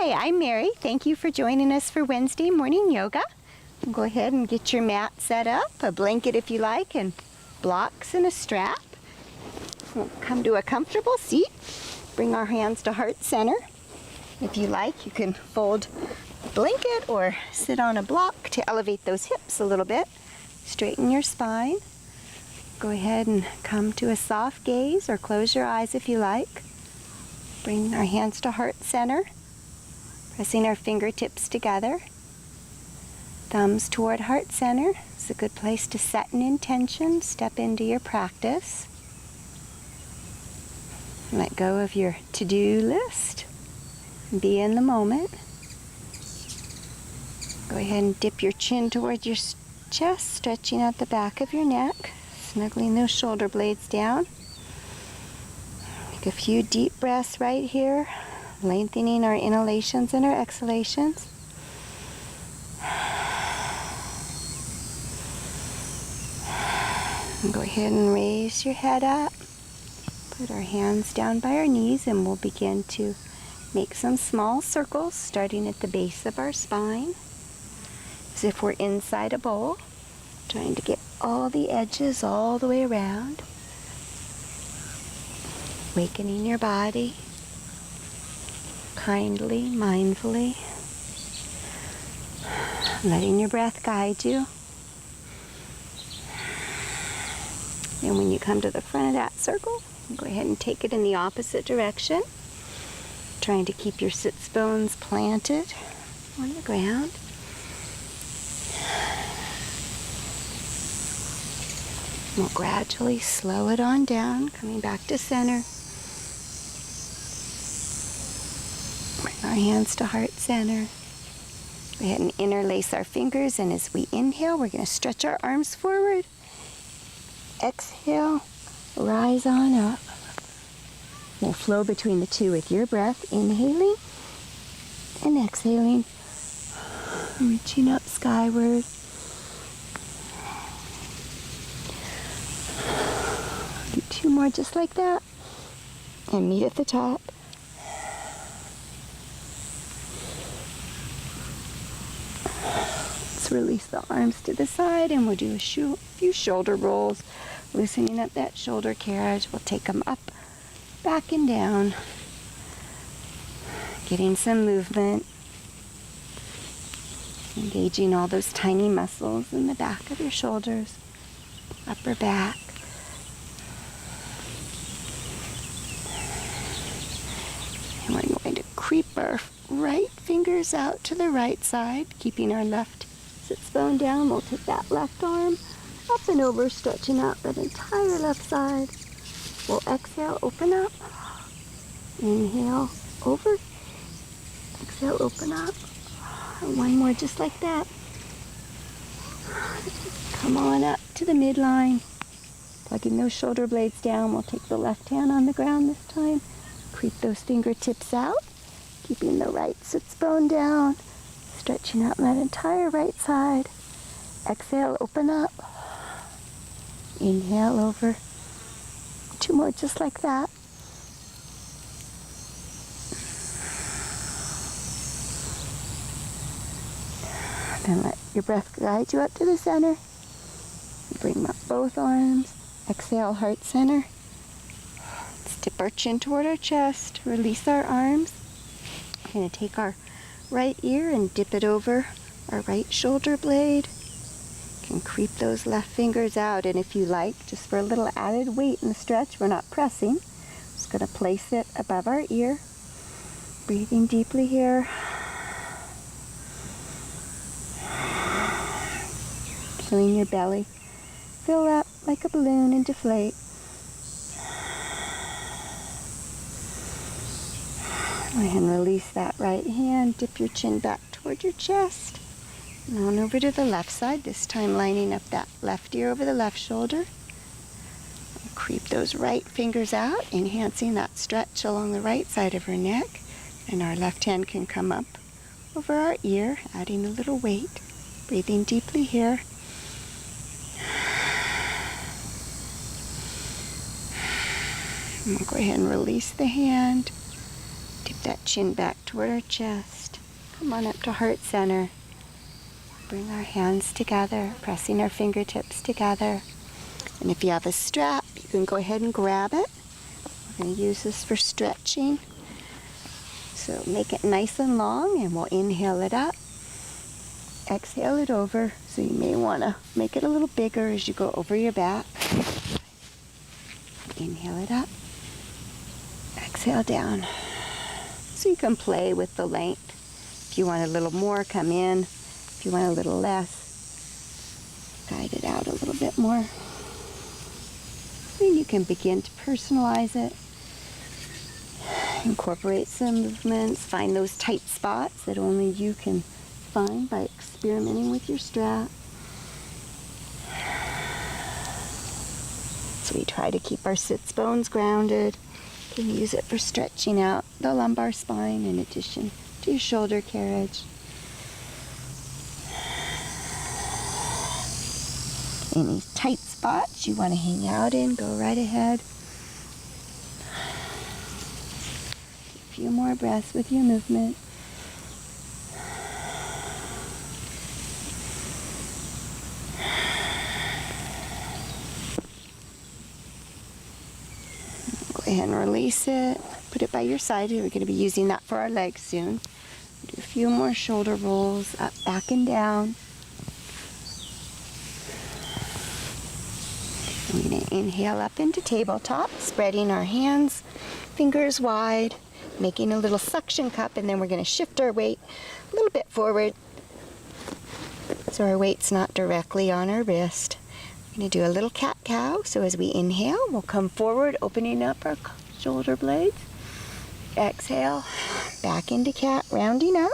Hi, I'm Mary. Thank you for joining us for Wednesday morning yoga. Go ahead and get your mat set up, a blanket if you like, and blocks and a strap. We'll come to a comfortable seat. Bring our hands to heart center. If you like, you can fold a blanket or sit on a block to elevate those hips a little bit. Straighten your spine. Go ahead and come to a soft gaze or close your eyes if you like. Bring our hands to heart center. Pressing our fingertips together. Thumbs toward heart center. It's a good place to set an intention, step into your practice. Let go of your to-do list. Be in the moment. Go ahead and dip your chin toward your chest, stretching out the back of your neck, snuggling those shoulder blades down. Take a few deep breaths right here. Lengthening our inhalations and our exhalations. And go ahead and raise your head up. Put our hands down by our knees and we'll begin to make some small circles starting at the base of our spine. As if we're inside a bowl. Trying to get all the edges all the way around. Awakening your body. Kindly, mindfully, letting your breath guide you. And when you come to the front of that circle, go ahead and take it in the opposite direction. Trying to keep your sits bones planted on the ground. We'll gradually slow it on down, coming back to center. Our hands to heart center. Go ahead and interlace our fingers, and as we inhale, we're going to stretch our arms forward. Exhale, rise on up. We'll flow between the two with your breath, inhaling and exhaling, reaching up skyward. Do two more just like that, and meet at the top. Release the arms to the side and we'll do a few shoulder rolls, loosening up that shoulder carriage. We'll take them up, back and down, getting some movement, engaging all those tiny muscles in the back of your shoulders, upper back. And we're going to creep our right fingers out to the right side, keeping our left sits bone down. We'll take that left arm up and over, stretching out that entire left side. We'll exhale, open up. Inhale, over. Exhale, open up. And one more just like that. Come on up to the midline. Plugging those shoulder blades down. We'll take the left hand on the ground this time. Creep those fingertips out. Keeping the right sits bone down. Stretching out that entire right side. Exhale, open up. Inhale, over. Two more just like that. Then let your breath guide you up to the center. Bring up both arms. Exhale, heart center. Let's dip our chin toward our chest. Release our arms. We're going to take our right ear and dip it over our right shoulder blade. You can creep those left fingers out, and if you like, just for a little added weight in the stretch, we're not pressing. Just going to place it above our ear. Breathing deeply here. Feeling your belly fill up like a balloon and deflate. And release that right hand. Dip your chin back toward your chest. And on over to the left side, this time lining up that left ear over the left shoulder. And creep those right fingers out, enhancing that stretch along the right side of her neck. And our left hand can come up over our ear, adding a little weight. Breathing deeply here. And we'll go ahead and release the hand. Tip that chin back toward our chest. Come on up to heart center. Bring our hands together, pressing our fingertips together. And if you have a strap, you can go ahead and grab it. We're going to use this for stretching. So make it nice and long, and we'll inhale it up. Exhale it over. So you may want to make it a little bigger as you go over your back. Inhale it up. Exhale down. So you can play with the length. If you want a little more, come in. If you want a little less, guide it out a little bit more. Then you can begin to personalize it. Incorporate some movements. Find those tight spots that only you can find by experimenting with your strap. So we try to keep our sits bones grounded. You can use it for stretching out the lumbar spine in addition to your shoulder carriage. Any tight spots you want to hang out in, go right ahead. A few more breaths with your movement. Go ahead and release it. Put it by your side. We're going to be using that for our legs soon. Do a few more shoulder rolls, up, back, and down. We're going to inhale up into tabletop, spreading our hands, fingers wide, making a little suction cup, and then we're going to shift our weight a little bit forward so our weight's not directly on our wrist. We're going to do a little cat-cow, so as we inhale, we'll come forward, opening up our shoulder blades. Exhale, back into cat, rounding up.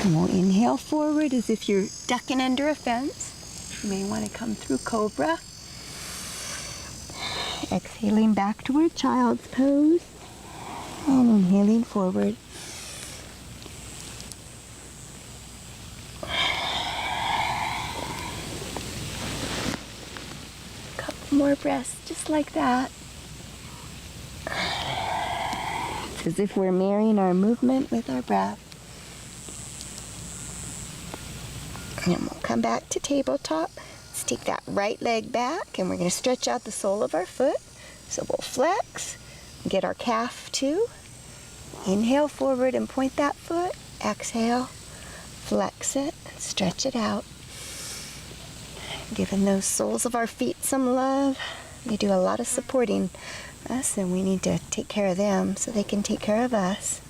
And we'll inhale forward as if you're ducking under a fence. You may want to come through cobra. Exhaling back toward child's pose. And inhaling forward. Couple more breaths just like that. It's as if we're marrying our movement with our breath. And then we'll come back to tabletop. Let's take that right leg back, and we're going to stretch out the sole of our foot. So we'll flex, get our calf too. Inhale forward and point that foot. Exhale, flex it, and stretch it out. Giving those soles of our feet some love. We do a lot of supporting us, and we need to take care of them so they can take care of us.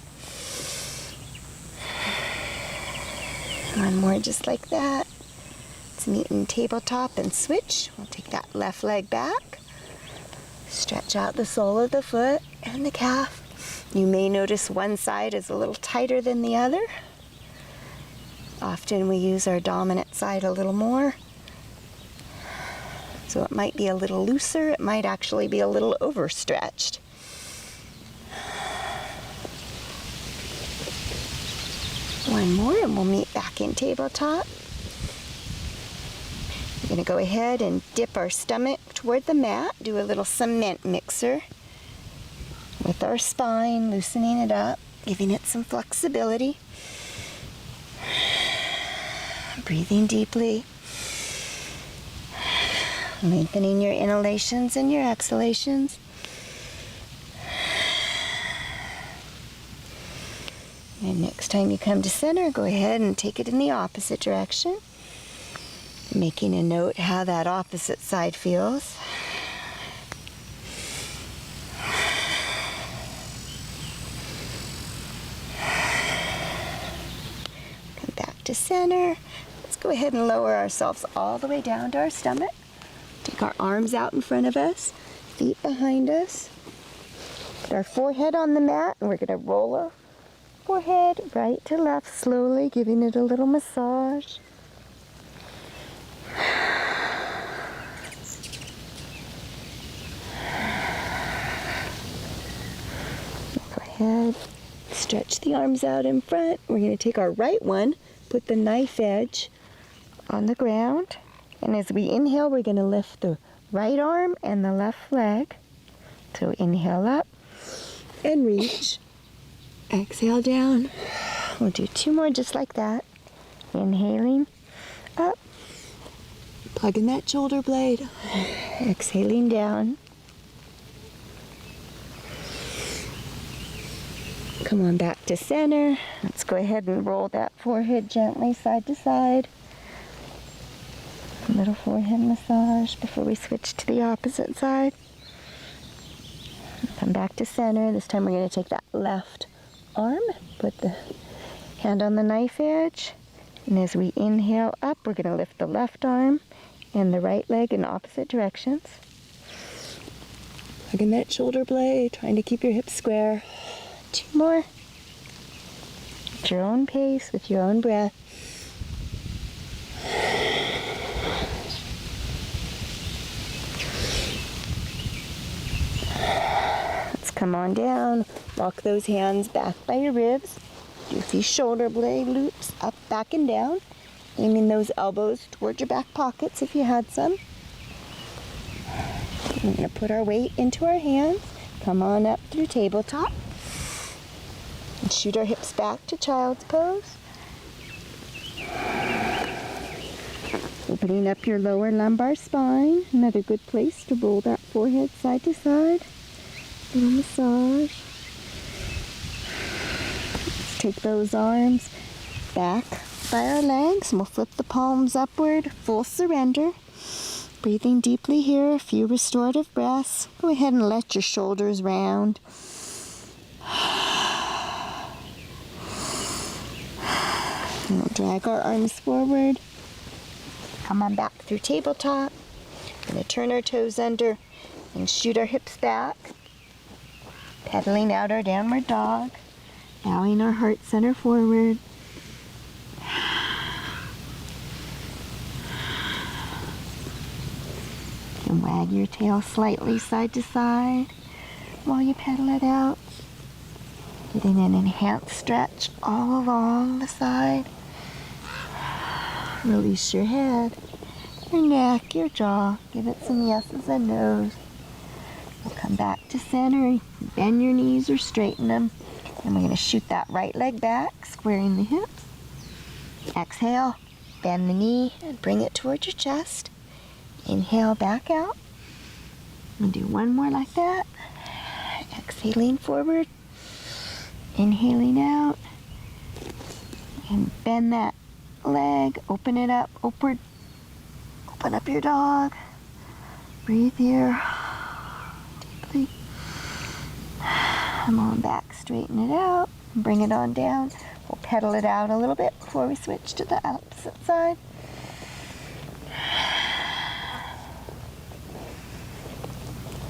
One more just like that. Let's meet in tabletop and switch. We'll take that left leg back. Stretch out the sole of the foot and the calf. You may notice one side is a little tighter than the other. Often we use our dominant side a little more. So it might be a little looser. It might actually be a little overstretched. One more and we'll meet back in tabletop. We're going to go ahead and dip our stomach toward the mat. Do a little cement mixer with our spine, loosening it up, giving it some flexibility. Breathing deeply. Lengthening your inhalations and your exhalations. And next time you come to center, go ahead and take it in the opposite direction. Making a note how that opposite side feels. Come back to center. Let's go ahead and lower ourselves all the way down to our stomach. Take our arms out in front of us, feet behind us. Put our forehead on the mat, and we're going to roll our forehead right to left, slowly giving it a little massage. Go ahead, stretch the arms out in front. We're going to take our right one, put the knife edge on the ground, and as we inhale, we're going to lift the right arm and the left leg. So inhale up. and reach. Exhale down. We'll do 2 more just like that. Inhaling up. Plug in that shoulder blade. Exhaling down. Come on back to center. Let's go ahead and roll that forehead gently side to side. A little forehead massage before we switch to the opposite side. Come back to center. This time we're going to take that left arm, put the hand on the knife edge, and as we inhale up, we're going to lift the left arm and the right leg in opposite directions. Plug in that shoulder blade, trying to keep your hips square. 2 more. At your own pace, with your own breath. Let's come on down. Walk those hands back by your ribs. Do these shoulder blade loops up, back, and down. Aiming those elbows towards your back pockets if you had some. We're going to put our weight into our hands. Come on up through tabletop. And shoot our hips back to child's pose. Opening up your lower lumbar spine. Another good place to roll that forehead side to side. Little massage. Let's take those arms back by our legs and we'll flip the palms upward. Full surrender. Breathing deeply here. A few restorative breaths. Go ahead and let your shoulders round. And we'll drag our arms forward. Come on back through tabletop. We're going to turn our toes under and shoot our hips back. Pedaling out our downward dog. Bowing our heart center forward. And wag your tail slightly side to side while you pedal it out. Getting an enhanced stretch all along the side. Release your head, your neck, your jaw. Give it some yeses and nos. We'll come back to center. Bend your knees or straighten them. And we're going to shoot that right leg back, squaring the hips. Exhale, bend the knee and bring it towards your chest. Inhale, back out. We'll do 1 more like that. Exhaling forward. Inhaling out. And bend that leg, open it up, upward. Open up your dog. Breathe here. Deeply. Come on back, straighten it out, and bring it on down. We'll pedal it out a little bit before we switch to the opposite side.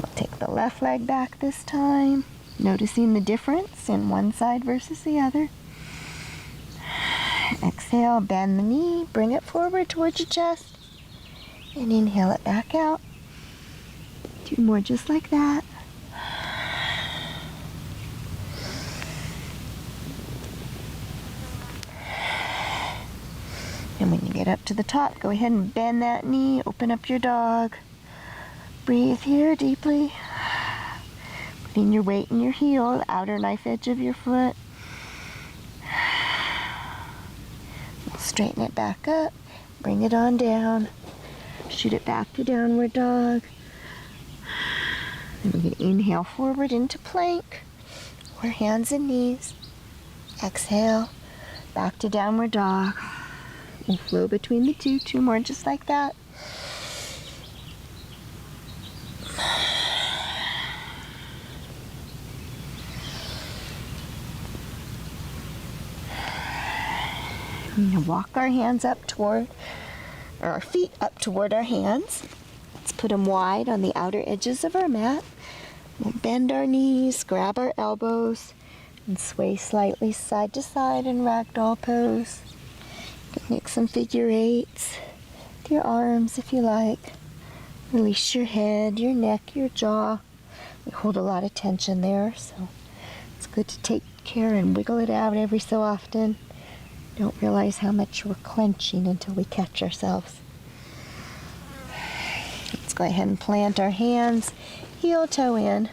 We'll take the left leg back this time, noticing the difference in one side versus the other. Exhale, bend the knee, bring it forward towards your chest, and inhale it back out. 2 more just like that. And when you get up to the top, go ahead and bend that knee, open up your dog. Breathe here deeply. Putting your weight in your heel, outer knife edge of your foot. Straighten it back up, bring it on down, shoot it back to downward dog. And we're going to inhale forward into plank, or hands and knees. Exhale, back to downward dog. We'll flow between the two. 2 more just like that. We're going to walk our hands up toward, or our feet up toward our hands. Let's put them wide on the outer edges of our mat. We'll bend our knees, grab our elbows, and sway slightly side to side in ragdoll pose. You can make some figure 8s with your arms if you like. Release your head, your neck, your jaw. We hold a lot of tension there, so it's good to take care and wiggle it out every so often. Don't realize how much we're clenching until we catch ourselves. Let's go ahead and plant our hands, heel toe in.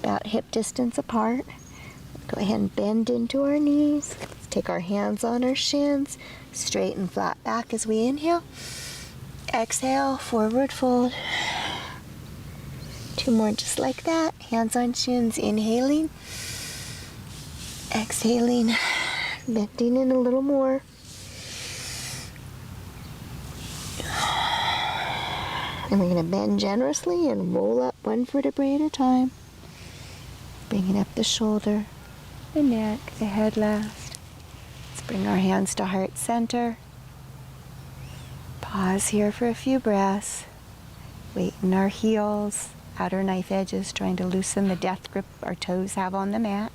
about hip distance apart. Go ahead and bend into our knees. Let's take our hands on our shins, straight and flat back as we inhale. Exhale, forward fold. 2 more just like that. Hands on shins, inhaling. Exhaling, bending in a little more. And we're going to bend generously and roll up 1 vertebrae at a time. Bringing up the shoulder, the neck, the head last. Let's bring our hands to heart center. Pause here for a few breaths. Weight in our heels, outer knife edges, trying to loosen the death grip our toes have on the mat.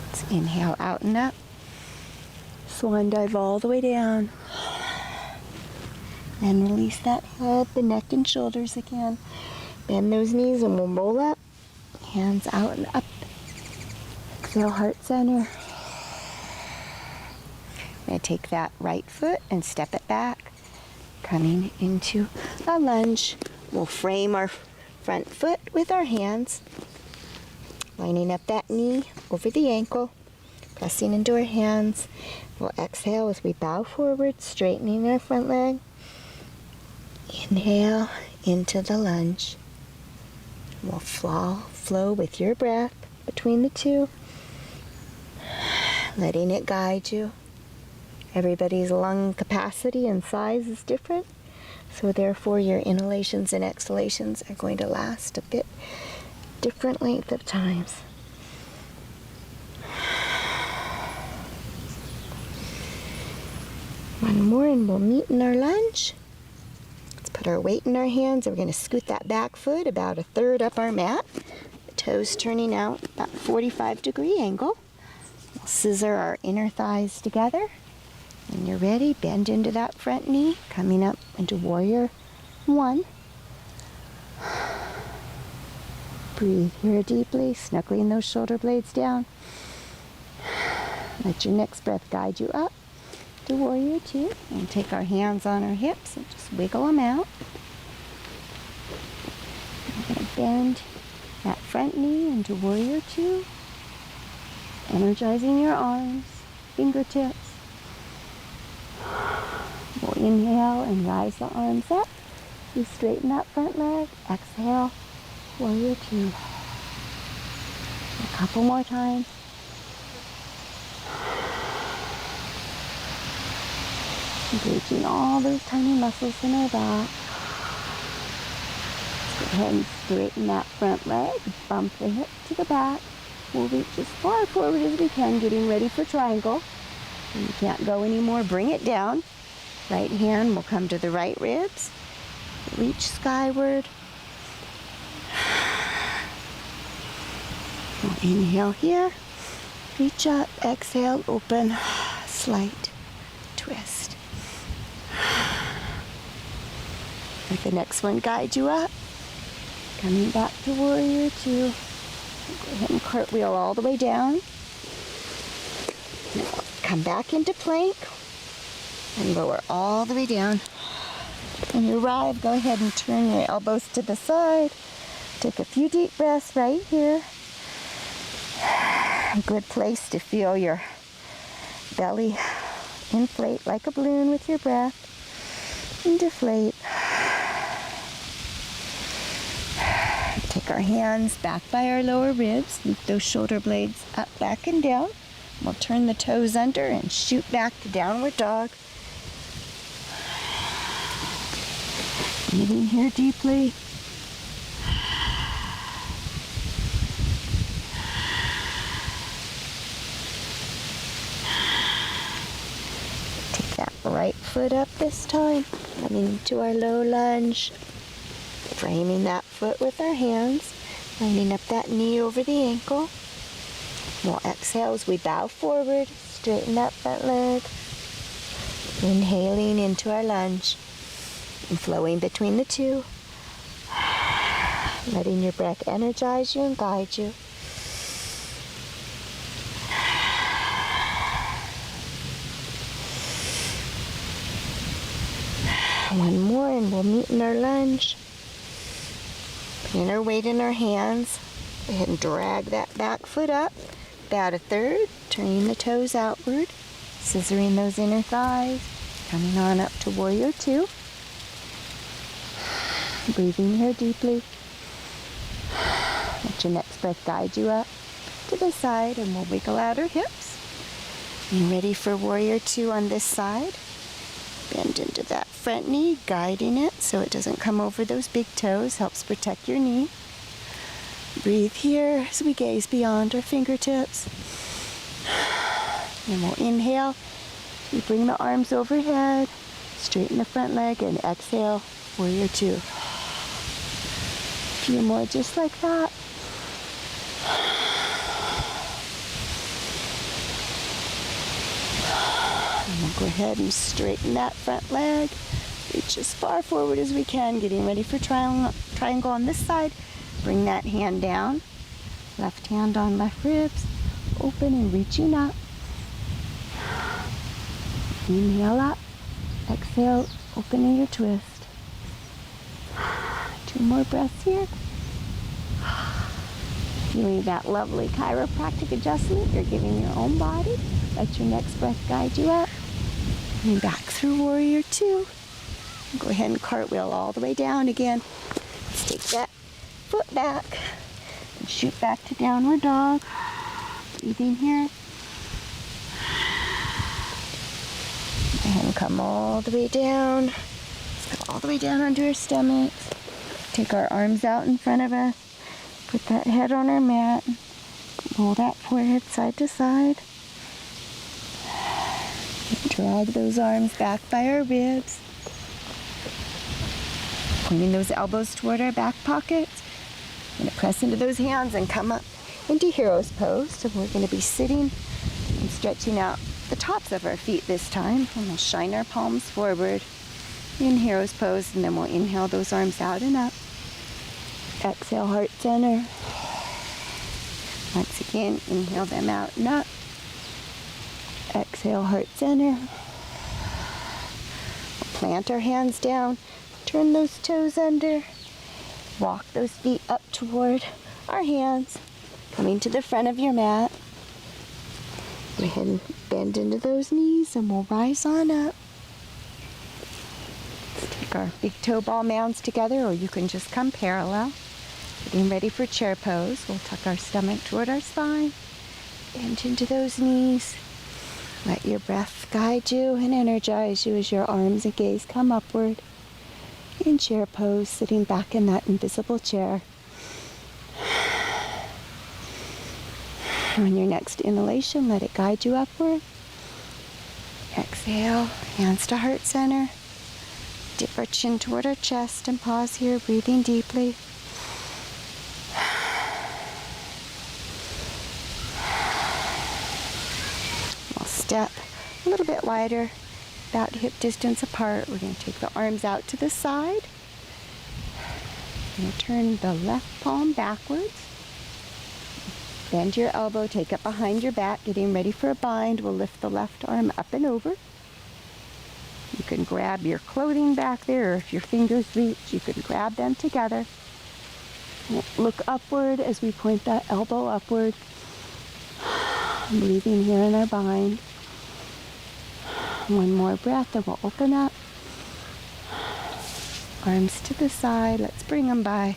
Let's inhale out and up. Swan dive all the way down. And release that head, the neck and shoulders again. Bend those knees and we'll roll up. Hands out and up. Exhale, heart center. I'm going to take that right foot and step it back. Coming into a lunge. We'll frame our front foot with our hands. Lining up that knee over the ankle. Pressing into our hands. We'll exhale as we bow forward, straightening our front leg. Inhale into the lunge. We'll flow with your breath between the two, letting it guide you. Everybody's lung capacity and size is different, so therefore your inhalations and exhalations are going to last a bit different length of times. One more and we'll meet in our lunge. Put our weight in our hands. We're going to scoot that back foot about 1/3 up our mat. The toes turning out about 45-degree angle. We'll scissor our inner thighs together. When you're ready, bend into that front knee, coming up into warrior 1. Breathe here deeply, snuggling those shoulder blades down. Let your next breath guide you up to warrior 2, and take our hands on our hips and just wiggle them out. We're going to bend that front knee into warrior 2, energizing your arms, fingertips. We'll inhale and rise the arms up. We straighten that front leg. Exhale, warrior 2. A couple more times. Engaging all those tiny muscles in our back. Let's go ahead and straighten that front leg. Bump the hip to the back. We'll reach as far forward as we can, getting ready for triangle. When you can't go anymore, bring it down. Right hand will come to the right ribs. Reach skyward. We'll inhale here. Reach up. Exhale, open. Slight twist. Let the next one guide you up. Coming back to warrior 2. Go ahead and cartwheel all the way down. Now come back into plank and lower all the way down. When you arrive, go ahead and turn your elbows to the side. Take a few deep breaths right here. A good place to feel your belly inflate like a balloon with your breath. And deflate. Take our hands back by our lower ribs. Loop those shoulder blades up, back, and down. We'll turn the toes under and shoot back to downward dog. Breathing here deeply. Take that right foot up this time. Coming into our low lunge. Framing that foot with our hands. Lining up that knee over the ankle. We'll exhale as we bow forward. Straighten that front leg. Inhaling into our lunge. And flowing between the two. Letting your breath energize you and guide you. One more and we'll meet in our lunge. Putting our weight in our hands. Go ahead and drag that back foot up. About a third. Turning the toes outward. Scissoring those inner thighs. Coming on up to Warrior Two. Breathing here deeply. Let your next breath guide you up to the side, and we'll wiggle out our hips. And ready for Warrior Two on this side. Bend into that front knee, guiding it so it doesn't come over those big toes. Helps protect your knee. Breathe here as we gaze beyond our fingertips. And we'll inhale. We bring the arms overhead. Straighten the front leg and exhale. Warrior Two. A few more just like that. And we'll go ahead and straighten that front leg. Reach as far forward as we can, getting ready for triangle on this side. Bring that hand down. Left hand on left ribs. Open and reaching up. Inhale up. Exhale, opening your twist. 2 more breaths here. Feeling that lovely chiropractic adjustment you're giving your own body. Let your next breath guide you up. And back through Warrior Two. Go ahead and cartwheel all the way down again. Let's take that foot back and shoot back to downward dog. Breathing here. Go ahead and come all the way down. Let's go all the way down onto our stomachs. Take our arms out in front of us. Put that head on our mat. Roll that forehead side to side. Drag those arms back by our ribs. Pointing those elbows toward our back pockets. We're going to press into those hands and come up into Hero's Pose. So we're going to be sitting and stretching out the tops of our feet this time. And we'll shine our palms forward in Hero's Pose. And then we'll inhale those arms out and up. Exhale, heart center. Once again, inhale them out and up. Exhale, heart center. We'll plant our hands down. Turn those toes under. Walk those feet up toward our hands. Coming to the front of your mat. Go ahead and bend into those knees and we'll rise on up. Let's take our big toe ball mounds together, or you can just come parallel. Getting ready for chair pose. We'll tuck our stomach toward our spine. Bend into those knees. Let your breath guide you and energize you as your arms and gaze come upward. In chair pose, sitting back in that invisible chair. On your next inhalation, let it guide you upward. Exhale, hands to heart center. Dip our chin toward our chest and pause here, breathing deeply. We'll step a little bit wider, about hip distance apart. We're going to take the arms out to the side. We're going to turn the left palm backwards. Bend your elbow, take it behind your back, getting ready for a bind. We'll lift the left arm up and over. You can grab your clothing back there, or if your fingers reach, you can grab them together. We'll look upward as we point that elbow upward. Breathing here in our bind. One more breath and we'll open up. Arms to the side. Let's bring them by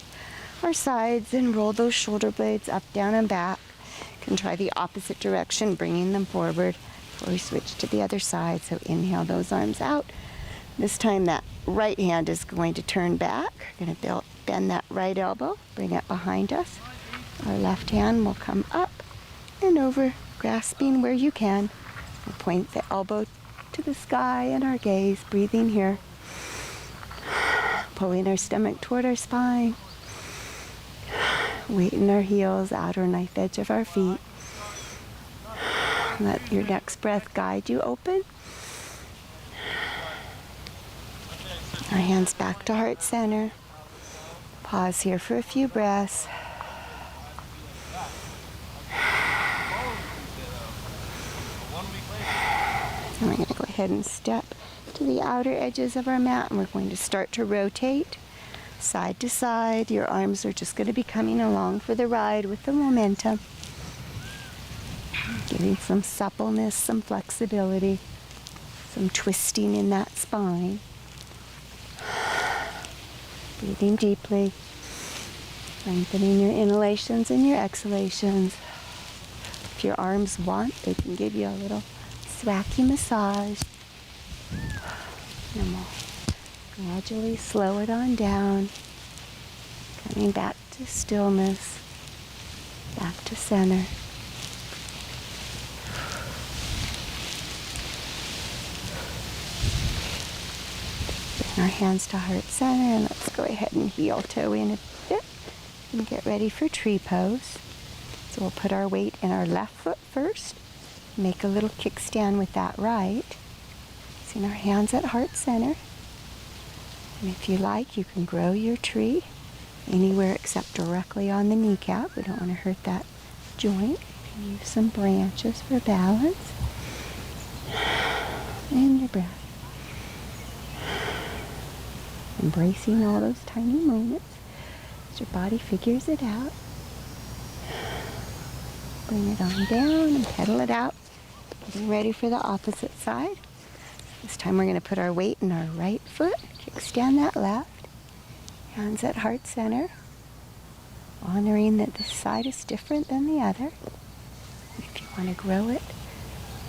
our sides and roll those shoulder blades up, down, and back. You can try the opposite direction, bringing them forward before we switch to the other side. So inhale those arms out. This time that right hand is going to turn back. We're going to bend that right elbow, bring it behind us. Our left hand will come up and over, grasping where you can. We'll point the elbow to the sky and our gaze, breathing here. Pulling our stomach toward our spine. Weight in our heels, outer knife edge of our feet. Let your next breath guide you open. Our hands back to heart center. Pause here for a few breaths. And we're going to go ahead and step to the outer edges of our mat, and we're going to start to rotate side to side. Your arms are just going to be coming along for the ride with the momentum. Giving some suppleness, some flexibility, some twisting in that spine. Breathing deeply, lengthening your inhalations and your exhalations. If your arms want, they can give you a little swacky massage. And we'll gradually slow it on down, coming back to stillness, back to center. Bring our hands to heart center, and let's go ahead and heel toe in a bit and get ready for tree pose. So we'll put our weight in our left foot first, make a little kickstand with that right. Using our hands at heart center. And if you like, you can grow your tree anywhere except directly on the kneecap. We don't want to hurt that joint. You can use some branches for balance. And your breath. Embracing all those tiny moments as your body figures it out. Bring it on down and pedal it out. Getting ready for the opposite side. This time we're going to put our weight in our right foot. Kickstand that left. Hands at heart center. Honoring that this side is different than the other. If you want to grow it,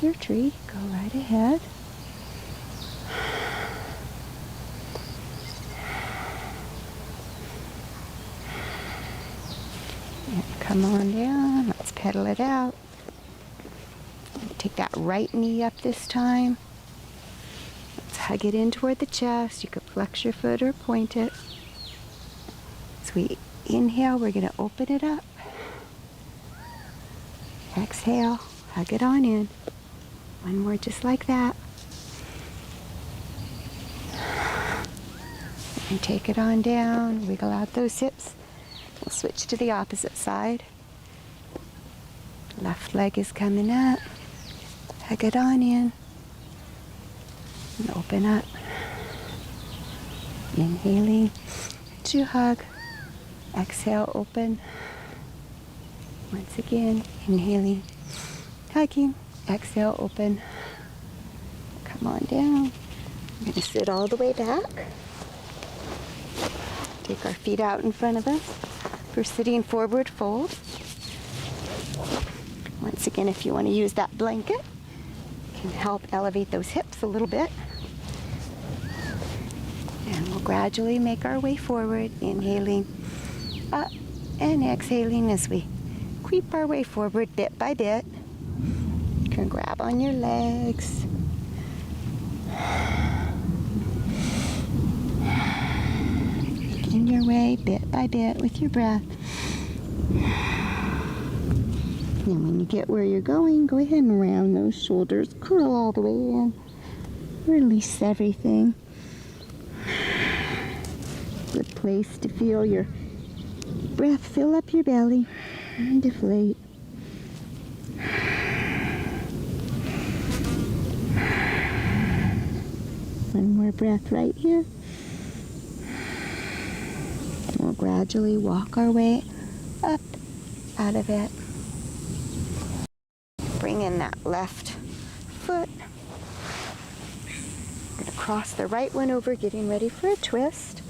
your tree, go right ahead. And come on down. Let's pedal it out. Take that right knee up this time. Let's hug it in toward the chest. You could flex your foot or point it. As we inhale, we're going to open it up. Exhale, hug it on in. One more just like that. And take it on down. Wiggle out those hips. We'll switch to the opposite side. Left leg is coming up. Hug it on in. And open up. Inhaling to hug. Exhale, open. Once again, inhaling, hugging. Exhale, open. Come on down. I'm going to sit all the way back. Take our feet out in front of us for sitting forward fold. Once again, if you want to use that blanket, it can help elevate those hips a little bit. And we'll gradually make our way forward, inhaling up and exhaling as we creep our way forward bit by bit. You can grab on your legs. Making your way bit by bit with your breath. And when you get where you're going, go ahead and round those shoulders. Curl all the way in. Release everything. Good place to feel your breath fill up your belly and deflate. One more breath right here. And we'll gradually walk our way up out of it. Bring in that left foot. We're going to cross the right one over, getting ready for a twist.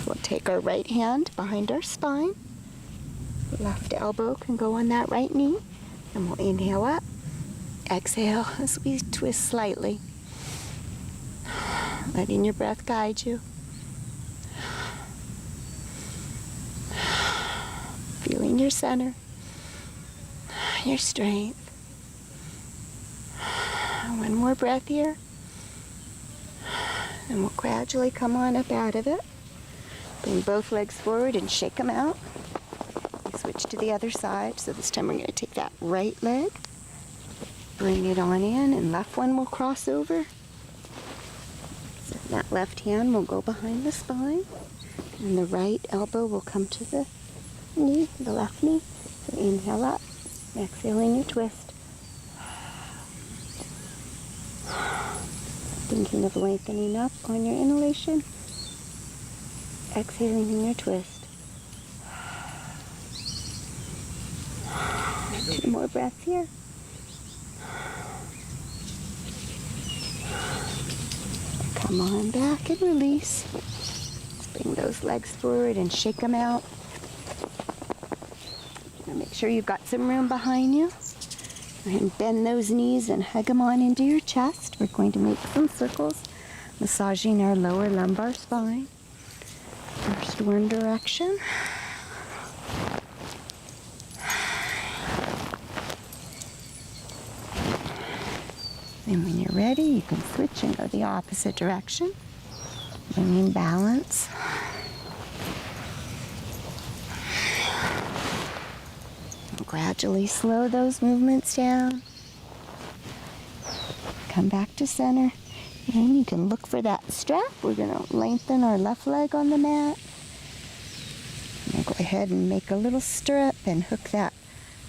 We'll take our right hand behind our spine. Left elbow can go on that right knee. And we'll inhale up. Exhale as we twist slightly. Letting your breath guide you. Feeling your center. Your strength. One more breath here. And we'll gradually come on up out of it. Bring both legs forward and shake them out. Switch to the other side. So this time we're going to take that right leg, bring it on in, and left one will cross over. So that left hand will go behind the spine, and the right elbow will come to the knee, the left knee. So inhale up, exhaling your twist. Thinking of lengthening up on your inhalation. Exhaling in your twist. 2 more breaths here. Come on back and release. Let's bring those legs forward and shake them out. Now make sure you've got some room behind you. And bend those knees and hug them on into your chest. We're going to make some circles, massaging our lower lumbar spine. First one direction. And when you're ready, you can switch and go the opposite direction. Bringing balance. And gradually slow those movements down. Come back to center. And you can look for that strap. We're going to lengthen our left leg on the mat. And go ahead and make a little stirrup and hook that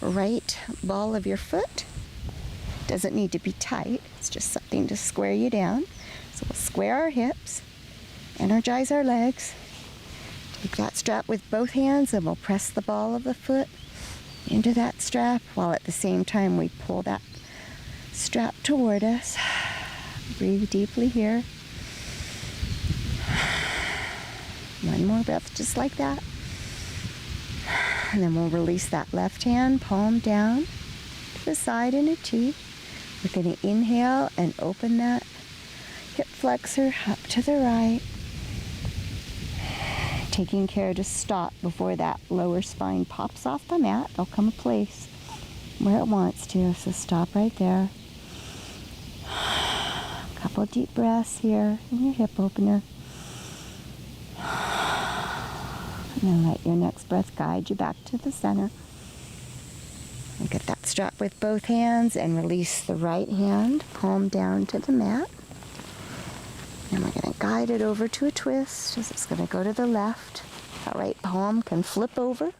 right ball of your foot. Doesn't need to be tight. It's just something to square you down. So we'll square our hips, energize our legs. Take that strap with both hands and we'll press the ball of the foot into that strap while at the same time we pull that strap toward us. Breathe deeply here. One more breath just like that. And then we'll release that left hand, palm down to the side in a T. We're going to inhale and open that hip flexor up to the right. Taking care to stop before that lower spine pops off the mat. It'll come a place where it wants to, so stop right there. A couple deep breaths here in your hip opener. And then let your next breath guide you back to the center. And get that strap with both hands and release the right hand, palm down to the mat. And we're going to guide it over to a twist as it's going to go to the left. That right palm can flip over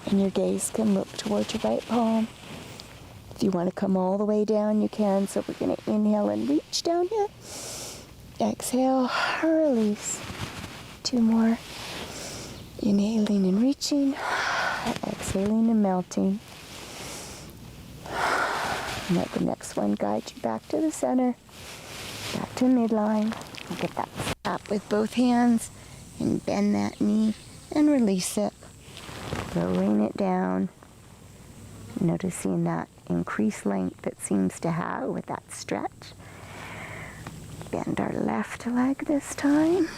and your gaze can look towards your right palm. If you want to come all the way down, you can. So we're going to inhale and reach down here. Exhale, release. 2 more. Inhaling and reaching. Exhaling and melting. And let the next one guide you back to the center. Back to midline. We'll get that strap with both hands and bend that knee and release it. Lowering it down. Noticing that increased length it seems to have with that stretch. Bend our left leg this time.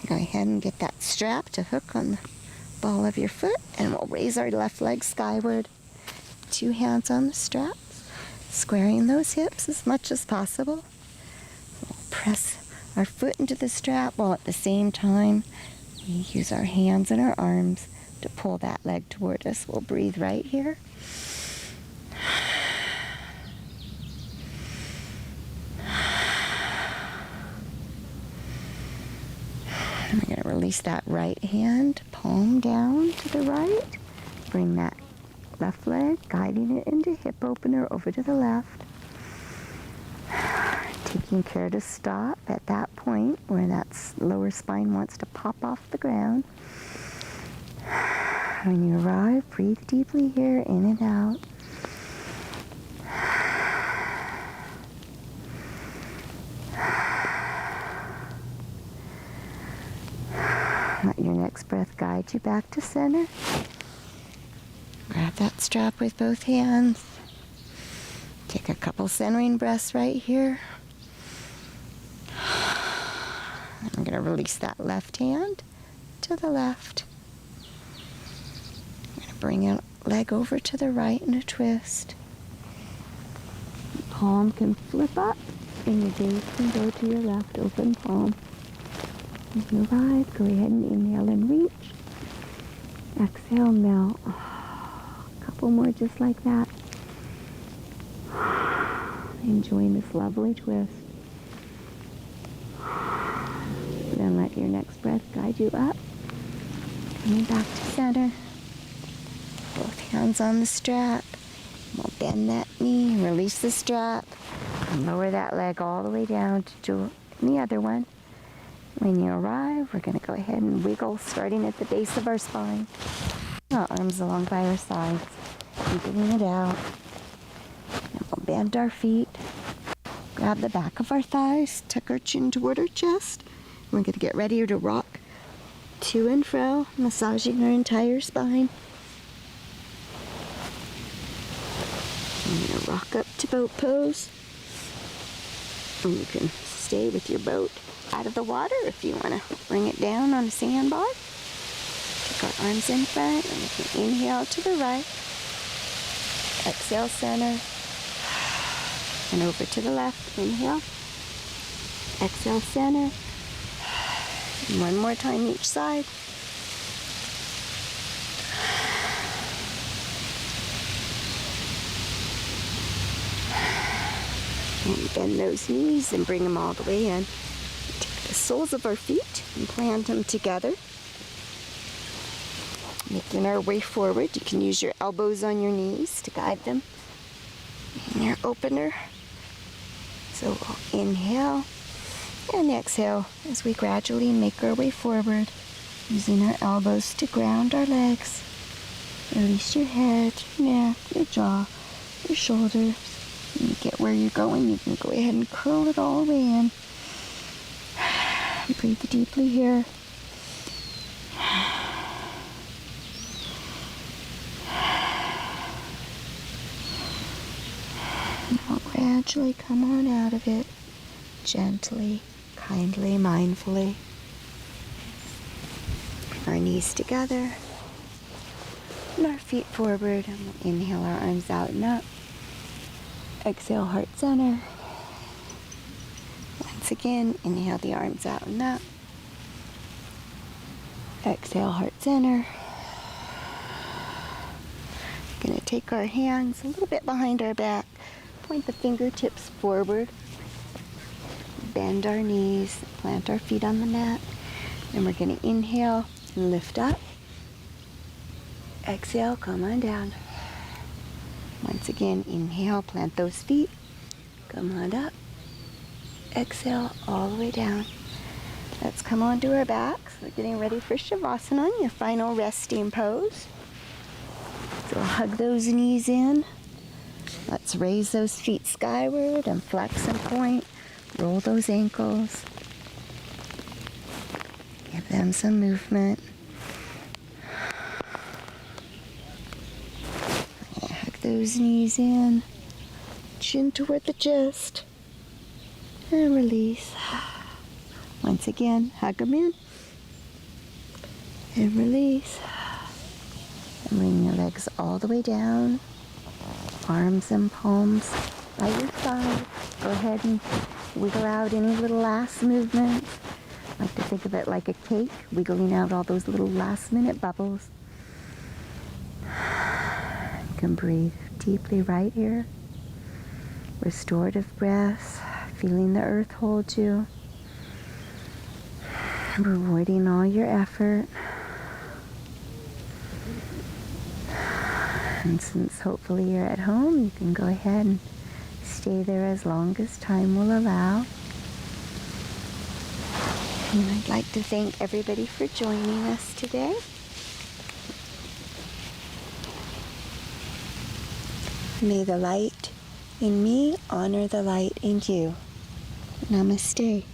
Go ahead and get that strap to hook on the ball of your foot, and we'll raise our left leg skyward. 2 hands on the strap, squaring those hips as much as possible. We'll press our foot into the strap while at the same time we use our hands and our arms to pull that leg toward us. We'll breathe right here. And we're going to release that right hand, palm down to the right. Bring that left leg, guiding it into hip opener over to the left. Taking care to stop at that point where that lower spine wants to pop off the ground. When you arrive, breathe deeply here, in and out. Let your next breath guide you back to center. Grab that strap with both hands. Take a couple centering breaths right here. I'm going to release that left hand to the left. I'm going to bring a leg over to the right in a twist. The palm can flip up and your gaze can go to your left open palm. As you arrive, go ahead and inhale and reach. Exhale, melt. A couple more just like that. Enjoying this lovely twist. Then let your next breath guide you up. Coming back to center. Both hands on the strap. We'll bend that knee, release the strap. And lower that leg all the way down to do the other one. When you arrive, we're going to go ahead and wiggle, starting at the base of our spine. Our arms along by our sides, wiggling it out. And we'll bend our feet, grab the back of our thighs, tuck our chin toward our chest. We're going to get ready to rock to and fro, massaging our entire spine. I'm going to rock up to boat pose. And you can stay with your boat out of the water if you want to bring it down on a sandbar. Take our arms in front, and we can inhale to the right. Exhale, center. And over to the left. Inhale. Exhale, center. And one more time each side. And bend those knees and bring them all the way in. Take the soles of our feet and plant them together. Making our way forward. You can use your elbows on your knees to guide them in your opener. So we'll inhale and exhale as we gradually make our way forward, using our elbows to ground our legs. Release your head, your neck, your jaw, your shoulders. When you get where you're going, you can go ahead and curl it all the way in. Breathe deeply here. And we'll gradually come on out of it, gently, kindly, mindfully. Bring our knees together and our feet forward, and we'll inhale our arms out and up. Exhale, heart center. Once again, inhale the arms out and up. Exhale, heart center. We're going to take our hands a little bit behind our back. Point the fingertips forward. Bend our knees. Plant our feet on the mat. And we're going to inhale and lift up. Exhale, come on down. Once again, inhale, plant those feet. Come on up. Exhale, all the way down. Let's come onto our backs. We're getting ready for Shavasana, your final resting pose. So hug those knees in. Let's raise those feet skyward and flex and point. Roll those ankles. Give them some movement. Those knees in, chin toward the chest, and release. Once again, hug them in, and release. And bring your legs all the way down, arms and palms by your side. Go ahead and wiggle out any little last movements. I like to think of it like a cake, wiggling out all those little last minute bubbles. You can breathe deeply right here. Restorative breath, feeling the earth hold you. Rewarding all your effort. And since hopefully you're at home, you can go ahead and stay there as long as time will allow. And I'd like to thank everybody for joining us today. May the light in me honor the light in you. Namaste.